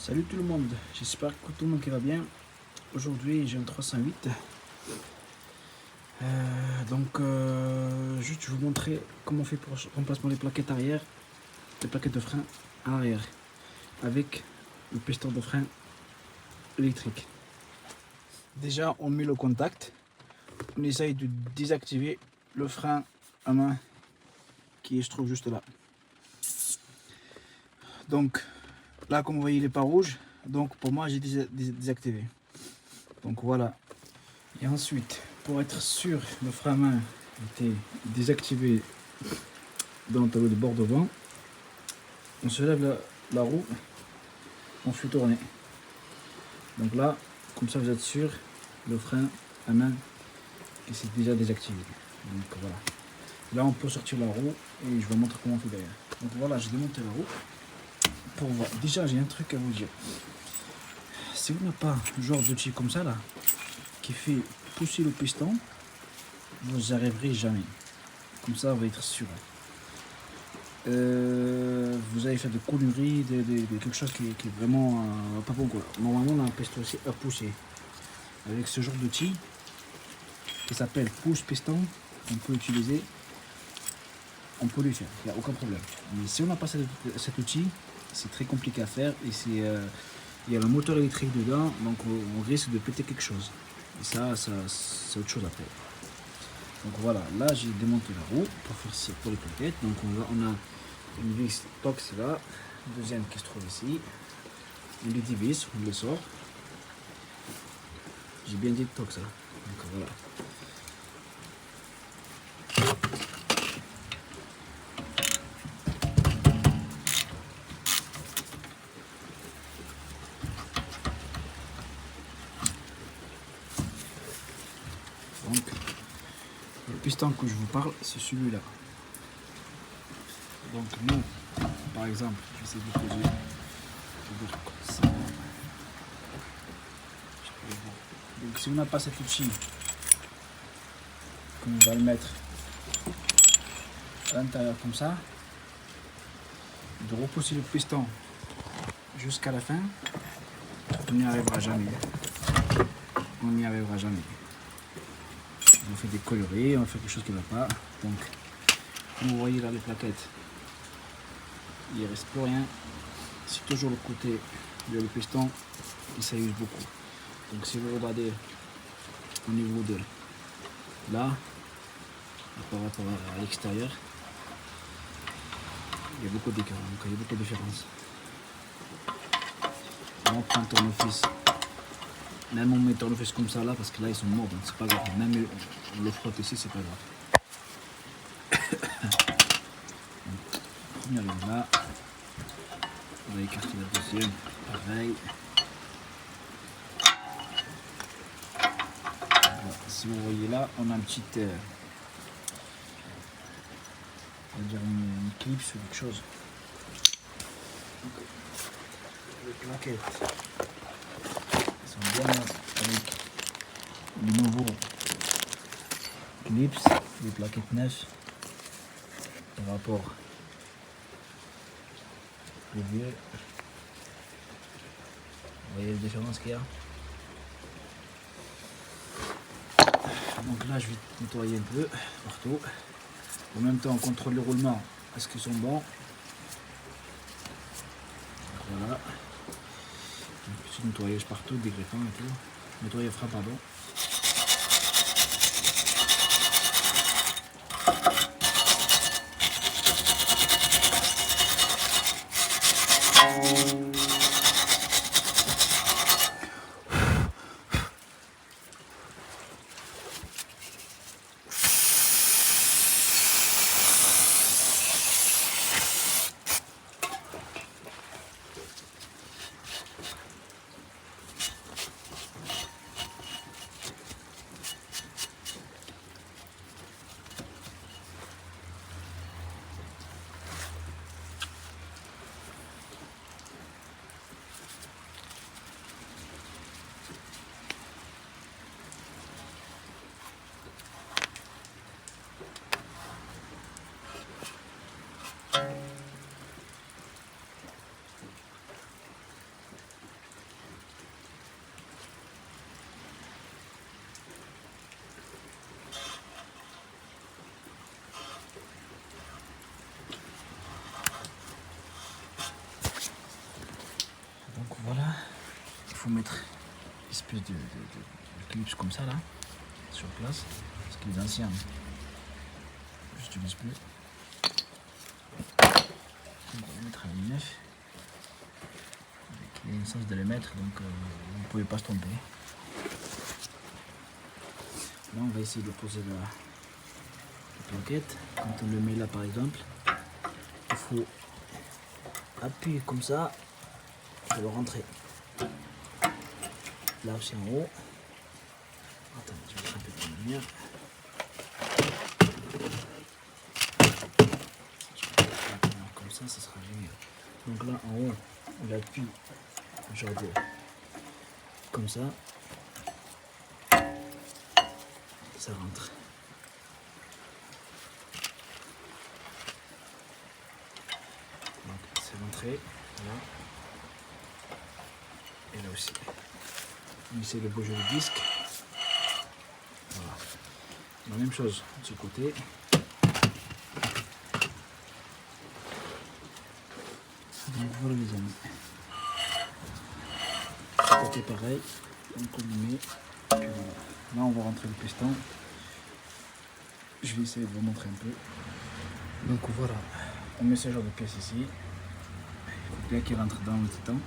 Salut tout le monde, j'espère que tout le monde va bien. Aujourd'hui j'ai un 308. Juste je vais vous montrer comment on fait pour remplacement des plaquettes arrière, les plaquettes de frein à l'arrière avec le piston de frein électrique. Déjà on met le contact, on essaye de désactiver le frein à main qui se trouve juste là. Donc là comme vous voyez il n'est pas rouge, donc pour moi j'ai désactivé. Donc voilà. Et ensuite, pour être sûr le frein à main était désactivé dans le tableau de bord devant, on se lève la roue, on fait tourner. Donc là, comme ça vous êtes sûr, le frein à main qui s'est déjà désactivé. Donc voilà. Là on peut sortir la roue et je vais vous montrer comment on fait derrière. Donc voilà, j'ai démonté la roue. Pour voir. Déjà j'ai un truc à vous dire. Si vous n'avez pas un genre d'outil comme ça là, qui fait pousser le piston, vous n'y arriverez jamais. Comme ça, on va être sûr. Vous allez faire des conneries, quelque chose qui est vraiment pas bon quoi. Normalement, on a un piston aussi à pousser. Avec ce genre d'outil qui s'appelle pousse-piston, on peut utiliser, on peut le faire, il n'y a aucun problème. Mais si on n'a pas cet outil, c'est très compliqué à faire et il y a le moteur électrique dedans, donc on risque de péter quelque chose. Et ça c'est autre chose après. Donc voilà, là j'ai démonté la roue pour les plaquettes. Donc on a une vis Tox là, deuxième qui se trouve ici. On les divise, on les sort. J'ai bien dit Tox là. Donc voilà. Donc le piston que je vous parle, c'est celui-là. Donc nous, par exemple, je vais essayer de vous poser comme ça. Donc si on n'a pas cet outil, on va le mettre à l'intérieur comme ça, de repousser le piston jusqu'à la fin, on n'y arrivera jamais. On n'y arrivera jamais. On fait des coloris, on fait quelque chose qui ne va pas. Donc, comme vous voyez là les plaquettes, il ne reste plus rien. C'est toujours le côté de le piston qui s'use beaucoup. Donc si vous regardez au niveau de là, par rapport à l'extérieur, il y a beaucoup d'écart, donc il y a beaucoup de différences. On prend un tournevis, même on met un tournevis comme ça là, parce que là ils sont morts, donc c'est pas grave. Même on le frotte ici, c'est pas grave. Donc, première ligne là, on va écarter la deuxième, pareil. Voilà. Si vous voyez là, on a un petit, on va dire une clip ou quelque chose. Donc, les plaquettes sont bien avec les nouveaux clips, les plaquettes neuves par rapport aux vieux. Vous voyez la différence qu'il y a. Donc là je vais nettoyer un peu partout. En même temps on contrôle le roulement, est-ce qu'ils sont bons. Voilà. Un petit nettoyage partout, dégriffant et tout. Nettoyer frein pardon. faut mettre une espèce de clips comme ça là, sur place, parce que les anciens, je n'utilise plus. Donc on va mettre un 9. Il y a une sens de les mettre, donc vous ne pouvez pas se tromper. Là on va essayer de poser la plaquette. Quand on le met là par exemple, il faut appuyer comme ça pour le rentrer. Là aussi en haut. Attends, je vais mettre un peu de lumière. Comme ça sera génial. Donc là en haut, on appuie genre de comme ça. Ça rentre. Donc c'est rentré là et là aussi. On essaie de bouger le disque. Voilà. La même chose de ce côté. Donc voilà les amis. De ce côté pareil. Donc on le met. Puis voilà. Là on va rentrer le piston. Je vais essayer de vous montrer un peu. Donc voilà, on met ce genre de pièce ici. Il faut bien qu'il rentre dans le titan.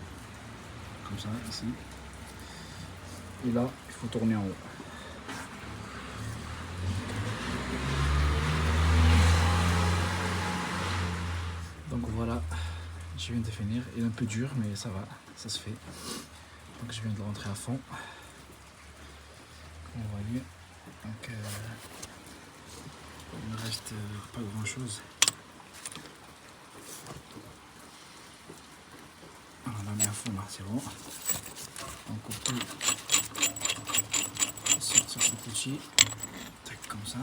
Comme ça, ici. Et là, il faut tourner en haut. Donc voilà, je viens de finir. Il est un peu dur, mais ça va, ça se fait. Donc je viens de le rentrer à fond. Comme vous voyez. Donc il ne reste pas grand chose. Alors on a mis à fond là, c'est bon. Donc on peut sortir cet outil, comme ça.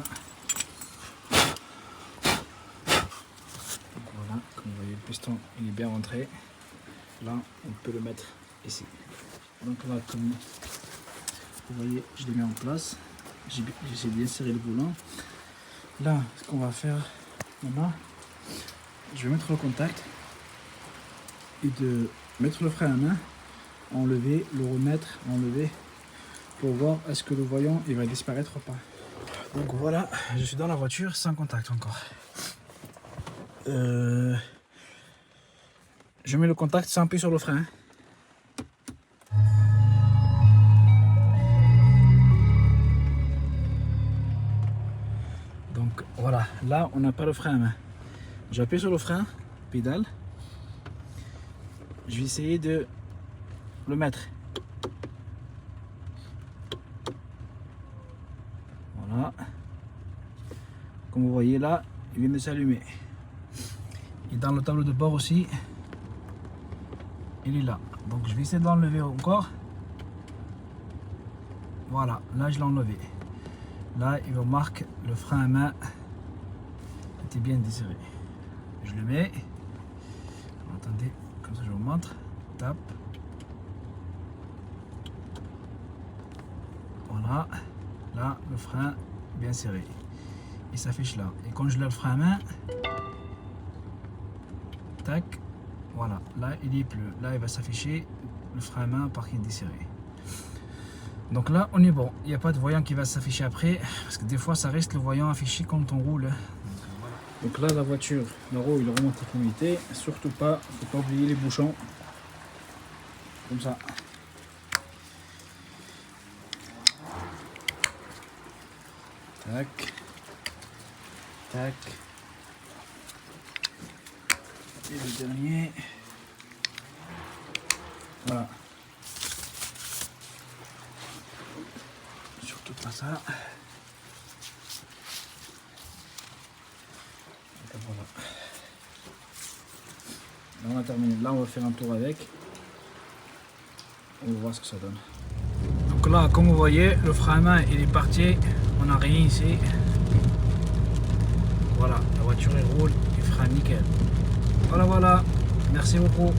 Donc voilà, comme vous voyez le piston il est bien rentré. Là on peut le mettre ici. Donc là comme vous voyez je l'ai mis en place. J'essaie bien serrer le volant. Là ce qu'on va faire maintenant, je vais mettre le contact et de mettre le frein à main, enlever, le remettre, enlever, pour voir est-ce que le voyant il va disparaître ou pas. Donc voilà, je suis dans la voiture sans contact encore. Je mets le contact sans appuyer sur le frein. Donc voilà, là on n'a pas le frein à main. J'appuie sur le frein, pédale. Je vais essayer de le mettre. Voilà. Comme vous voyez là, il vient de s'allumer. Et dans le tableau de bord aussi, il est là. Donc je vais essayer de l'enlever encore. Voilà, là je l'ai enlevé. Là il me marque le frein à main était bien desserré. Je le mets. Attendez, comme ça je vous montre. Tape. Voilà. Là le frein bien serré. Il s'affiche là. Et quand je lève le frein à main, tac, voilà. Là il est bleu. Là il va s'afficher le frein à main par qui est desserré. Donc là on est bon, il n'y a pas de voyant qui va s'afficher après, parce que des fois ça reste le voyant affiché quand on roule. Donc là la voiture, le roue il remonte à unité, surtout pas, faut pas oublier les bouchons, comme ça. Tac, tac, et le dernier, voilà. Surtout pas ça. Et voilà. Là on a terminé. Là on va faire un tour avec. On va voir ce que ça donne. Donc là comme vous voyez le frein à main il est parti. On n'a rien ici. Voilà, la voiture elle roule, il fera nickel. Voilà, merci beaucoup.